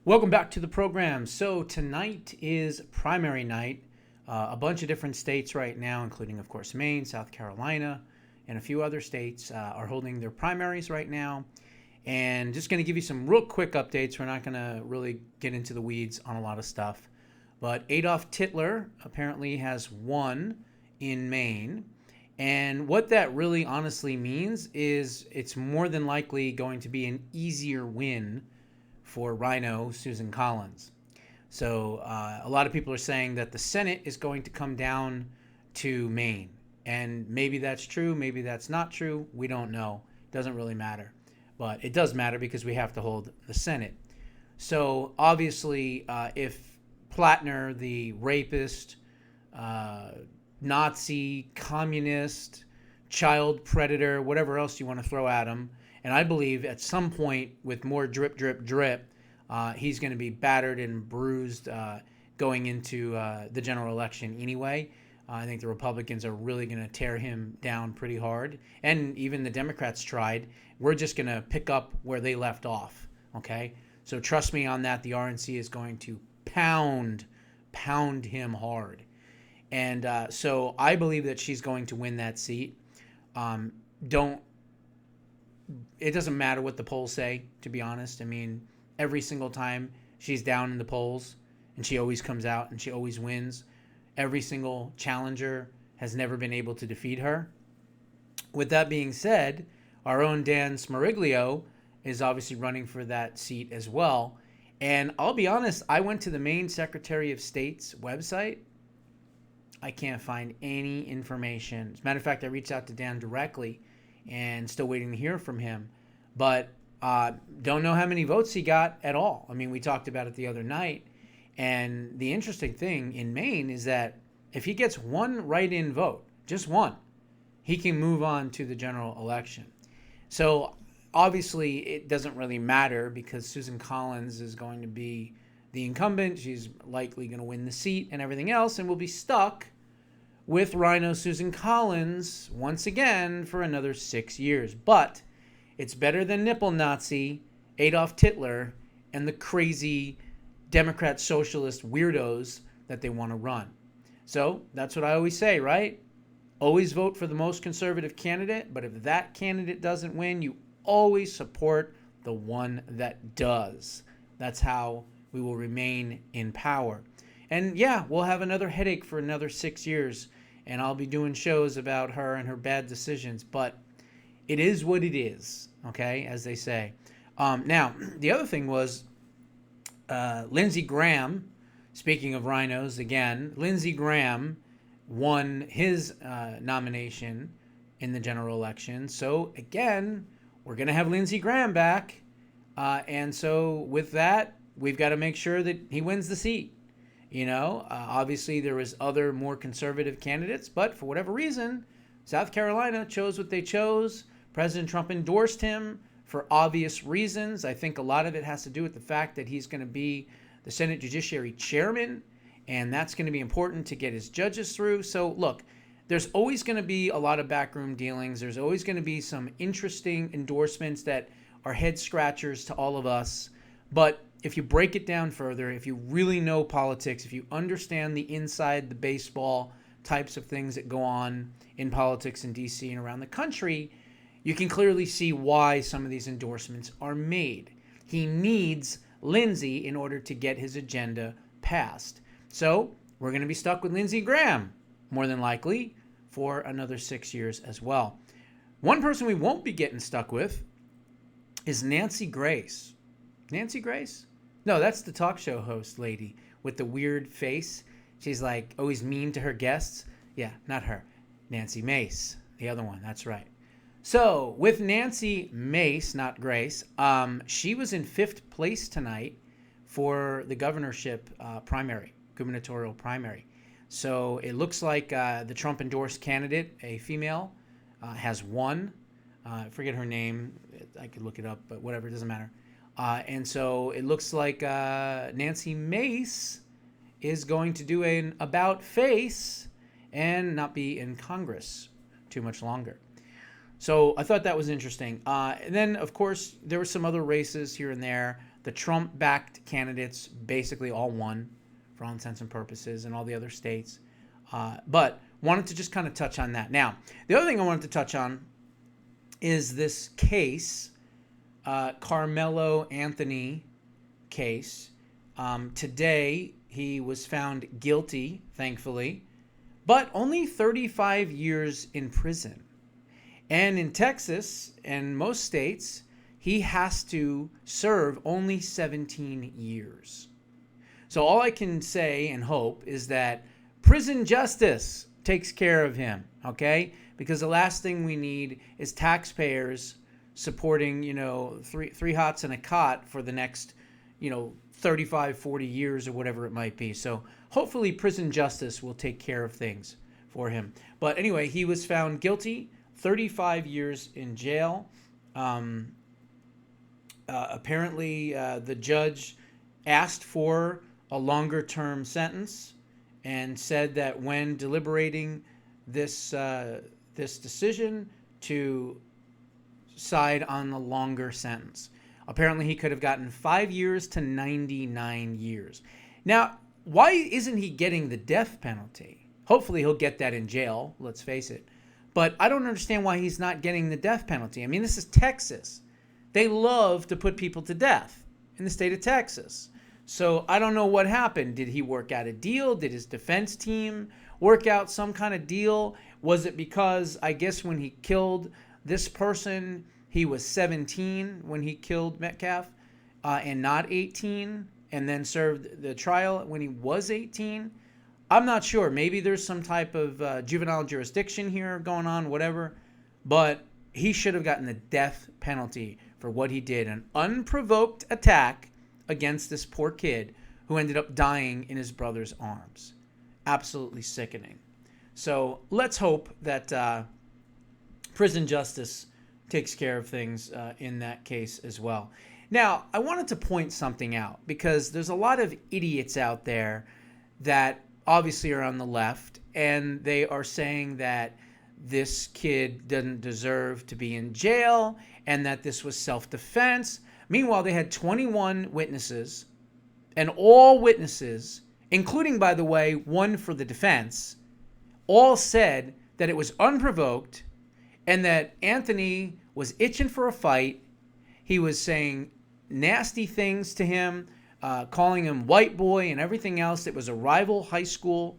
Welcome back to the program. So tonight is primary night. A bunch of different states right now, including, of course, Maine, South Carolina, and a few other states are holding their primaries right now. And just going to give you some real quick updates. We're not going to really get into the weeds on a lot of stuff. But Adolf Hitler apparently has won in Maine. And what that really honestly means is it's more than likely going to be an easier win for Rhino Susan Collins. So a lot of people are saying that the Senate is going to come down to Maine. And maybe that's true, maybe that's not true. We don't know. It doesn't really matter. But it does matter because we have to hold the Senate. So obviously, if Plattner, the rapist, Nazi, communist, child predator, whatever else you want to throw at him, and I believe at some point with more drip, drip, drip, he's going to be battered and bruised going into the general election anyway. I think the Republicans are really going to tear him down pretty hard. And even the Democrats tried. We're just going to pick up where they left off, okay? So trust me on that. The RNC is going to pound him hard. And so I believe that she's going to win that seat. It doesn't matter what the polls say, to be honest. I mean, every single time she's down in the polls, and she always comes out and she always wins. Every single challenger has never been able to defeat her. With that being said, our own Dan Smariglio is obviously running for that seat as well. And I'll be honest, I went to the Maine Secretary of State's website. I can't find any information. As a matter of fact, I reached out to Dan directly and still waiting to hear from him. But don't know how many votes he got at all. I mean, we talked about it the other night. And the interesting thing in Maine is that if he gets one write-in vote, just one, he can move on to the general election. So obviously it doesn't really matter because Susan Collins is going to be the incumbent. She's likely going to win the seat and everything else, and we'll be stuck with Rhino Susan Collins once again for another 6 years. But it's better than Nipple Nazi, Adolf Hitler, and the crazy Democrat socialist weirdos that they want to run. So that's what I always say, right? Always vote for the most conservative candidate, but if that candidate doesn't win, you always support the one that does. That's how we will remain in power. And yeah, we'll have another headache for another 6 years, and I'll be doing shows about her and her bad decisions, but it is what it is, okay, as they say. Now, the other thing was Lindsey Graham, speaking of rhinos again, Lindsey Graham won his nomination in the general election. So again, we're going to have Lindsey Graham back. And so with that, we've got to make sure that he wins the seat. You know, obviously there was other more conservative candidates, but for whatever reason, South Carolina chose what they chose. President Trump endorsed him for obvious reasons. I think a lot of it has to do with the fact that he's going to be the Senate Judiciary Chairman, and that's going to be important to get his judges through. So look, there's always going to be a lot of backroom dealings. There's always going to be some interesting endorsements that are head scratchers to all of us. But if you break it down further, if you really know politics, if you understand the inside the baseball types of things that go on in politics in DC and around the country, you can clearly see why some of these endorsements are made. He needs Lindsey in order to get his agenda passed. So we're going to be stuck with Lindsey Graham, more than likely, for another 6 years as well. One person we won't be getting stuck with is Nancy Grace. Nancy Grace? No, that's the talk show host lady with the weird face. She's like always mean to her guests. Yeah, not her. Nancy Mace, the other one. That's right. So with Nancy Mace, not Grace, she was in 5th place tonight for the governorship gubernatorial primary. So it looks like the Trump-endorsed candidate, a female, has won. I forget her name. I could look it up, but whatever, it doesn't matter. And so it looks like Nancy Mace is going to do an about-face and not be in Congress too much longer. So I thought that was interesting. And then, of course, there were some other races here and there The Trump-backed candidates basically all won for all intents and purposes in all the other states. But wanted to just kind of touch on that. Now, the other thing I wanted to touch on is this case, Carmelo Anthony case. Today, he was found guilty, thankfully, but only 35 years in prison. And in Texas and most states, he has to serve only 17 years. So all I can say and hope is that prison justice takes care of him, okay? Because the last thing we need is taxpayers supporting, three hots and a cot for the next, 35, 40 years or whatever it might be. So hopefully prison justice will take care of things for him. But anyway, he was found guilty, 35 years in jail. Apparently, the judge asked for a longer term sentence and said that when deliberating this decision to side on the longer sentence. Apparently, he could have gotten 5 years to 99 years. Now, why isn't he getting the death penalty? Hopefully, he'll get that in jail, let's face it. But I don't understand why he's not getting the death penalty. I mean, this is Texas. They love to put people to death in the state of Texas. So I don't know what happened. Did he work out a deal? Did his defense team work out some kind of deal? Was it because, I guess, when he killed this person, he was 17 when he killed Metcalf and not 18, and then served the trial when he was 18? I'm not sure. Maybe there's some type of juvenile jurisdiction here going on, whatever. But he should have gotten the death penalty for what he did, an unprovoked attack against this poor kid who ended up dying in his brother's arms. Absolutely sickening. So let's hope that prison justice takes care of things in that case as well. Now, I wanted to point something out because there's a lot of idiots out there that obviously are on the left, and they are saying that this kid doesn't deserve to be in jail and that this was self-defense. Meanwhile, they had 21 witnesses, and all witnesses, including, by the way, one for the defense, all said that it was unprovoked and that Anthony was itching for a fight. He was saying nasty things to him, calling him white boy and everything else. It was a rival high school,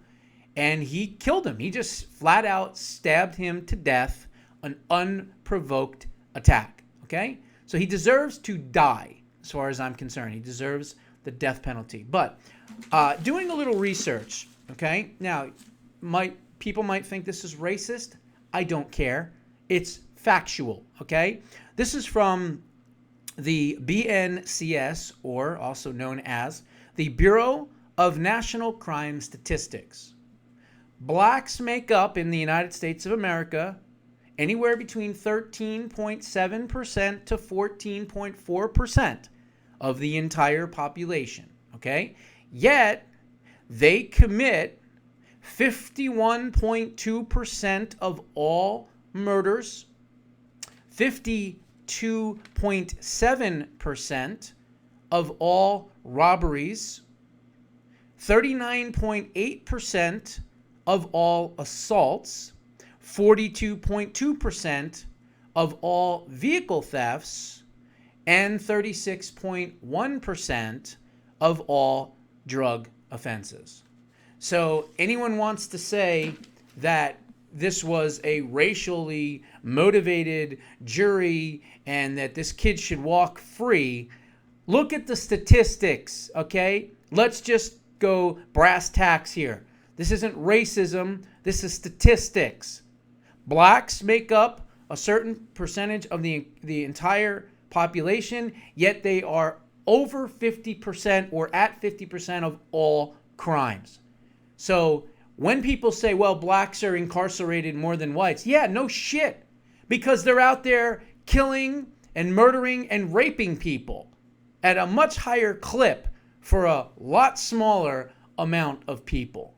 and he killed him. He just flat out stabbed him to death, an unprovoked attack, okay? So he deserves to die, as far as I'm concerned. He deserves the death penalty. But doing a little research, okay? Now, people might think this is racist. I don't care. It's factual, okay? This is from the BNCS, or also known as the Bureau of National Crime Statistics. Blacks make up in the United States of America anywhere between 13.7% to 14.4% of the entire population, okay? Yet, they commit 51.2% of all murders, 52.7% of all robberies, 39.8% of all assaults, 42.2% of all vehicle thefts, and 36.1% of all drug offenses. So anyone wants to say that this was a racially motivated jury and that this kid should walk free, look at the statistics, okay? Let's just go brass tacks here. This isn't racism. This is statistics. Blacks make up a certain percentage of the entire population, yet they are over 50% or at 50% of all crimes. So when people say, well, blacks are incarcerated more than whites, yeah, no shit, because they're out there killing and murdering and raping people at a much higher clip for a lot smaller amount of people.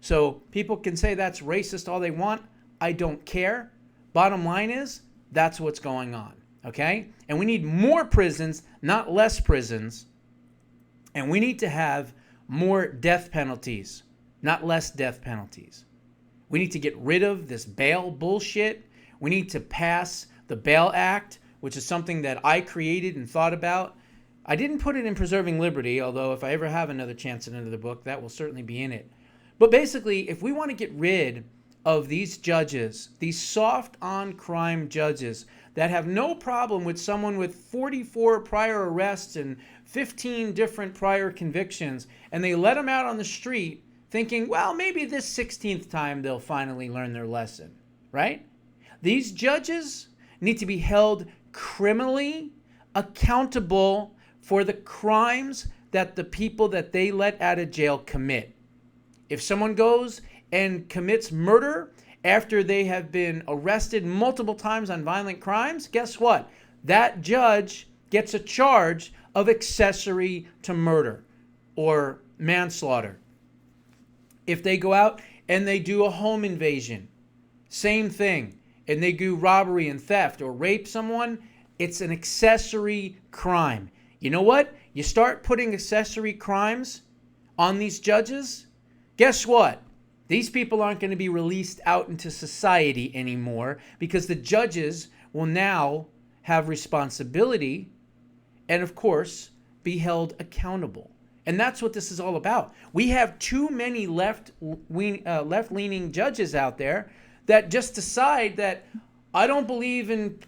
So people can say that's racist all they want. I don't care. Bottom line is, that's what's going on, okay? And we need more prisons, not less prisons, And we need to have more death penalties, not less death penalties. We need to get rid of this bail bullshit. We need to pass the Bail Act, which is something that I created and thought about. I didn't put it in Preserving Liberty, although if I ever have another chance at another book, that will certainly be in it. But basically, if we want to get rid of these judges, these soft on crime judges that have no problem with someone with 44 prior arrests and 15 different prior convictions, and they let them out on the street thinking, well, maybe this 16th time they'll finally learn their lesson, right? These judges need to be held criminally accountable for the crimes that the people that they let out of jail commit. If someone goes and commits murder after they have been arrested multiple times on violent crimes, guess what? That judge gets a charge of accessory to murder or manslaughter. If they go out and they do a home invasion, same thing, and they do robbery and theft or rape someone, it's an accessory crime. You know what? You start putting accessory crimes on these judges, guess what? These people aren't going to be released out into society anymore because the judges will now have responsibility and, of course, be held accountable. And that's what this is all about. We have too many left-leaning judges out there that just decide that I don't believe in,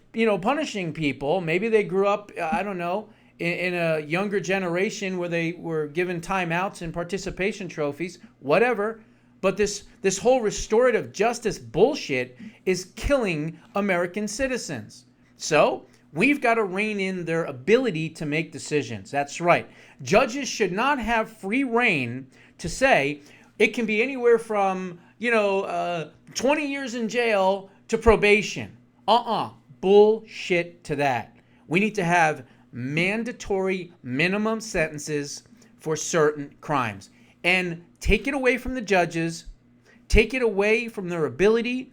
punishing people. Maybe they grew up, I don't know, in a younger generation where they were given timeouts and participation trophies, whatever. But this whole restorative justice bullshit is killing American citizens. So we've got to rein in their ability to make decisions. That's right. Judges should not have free rein to say it can be anywhere from, 20 years in jail to probation. Bullshit to that. We need to have mandatory minimum sentences for certain crimes. And take it away from the judges. Take it away from their ability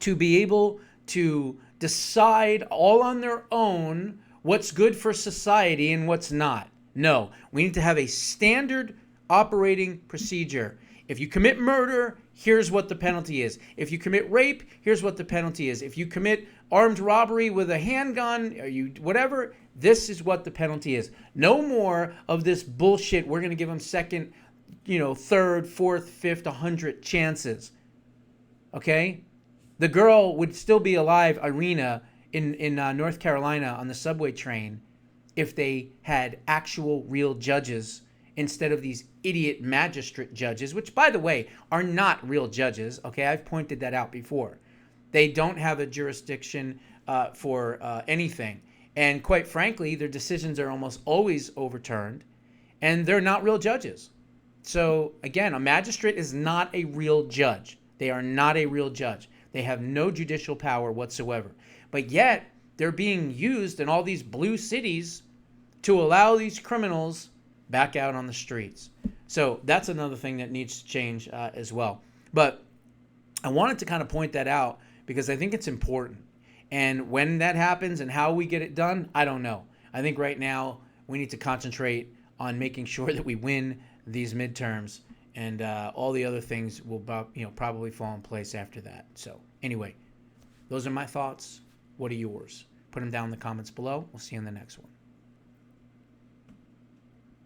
to be able to decide all on their own what's good for society and what's not. No, we need to have a standard operating procedure. If you commit murder, here's what the penalty is. If you commit rape, here's what the penalty is. If you commit armed robbery with a handgun, or whatever, this is what the penalty is. No more of this bullshit. We're going to give them second, third, fourth, fifth, 100 chances. Okay? The girl would still be alive, Irina, in North Carolina on the subway train if they had actual real judges instead of these idiot magistrate judges, which, by the way, are not real judges. Okay, I've pointed that out before. They don't have a jurisdiction for anything. And quite frankly, their decisions are almost always overturned, and they're not real judges. So, again, a magistrate is not a real judge. They are not a real judge. They have no judicial power whatsoever. But yet, they're being used in all these blue cities to allow these criminals back out on the streets. So that's another thing that needs to change as well. But I wanted to kind of point that out because I think it's important. And when that happens and how we get it done, I don't know. I think right now we need to concentrate on making sure that we win these midterms, and all the other things will probably fall in place after that. So anyway, those are my thoughts. What are yours? Put them down in the comments below. We'll see you in the next one.